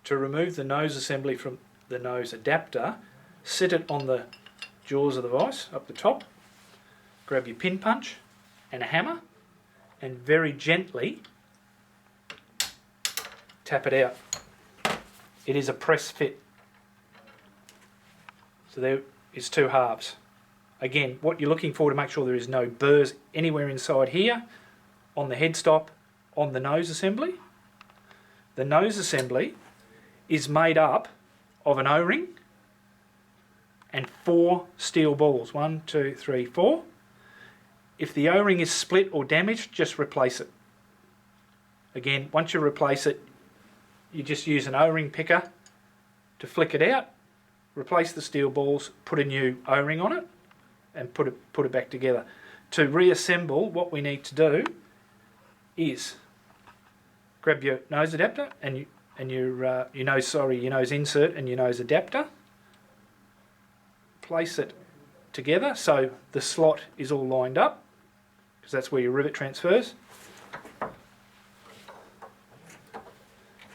To remove the nose assembly from the nose adapter, sit it on the jaws of the vise up the top, grab your pin punch and a hammer and very gently tap it out. It is a press fit. So there is two halves. Again, what you're looking for to make sure there is no burrs anywhere inside here, on the headstop, on the nose assembly. The nose assembly is made up of an O-ring and 4 steel balls. 1, 2, 3, 4. If the O-ring is split or damaged, just replace it. Again, once you replace it, you just use an O-ring picker to flick it out, replace the steel balls, put a new O-ring on it, and put it back together. To reassemble, what we need to do is grab your nose adapter and your nose insert and your nose adapter. Place it together so the slot is all lined up, because that's where your rivet transfers.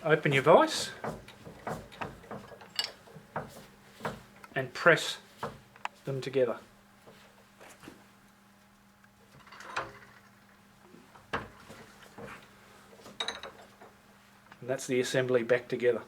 Open your vise and press them together. And that's the assembly back together.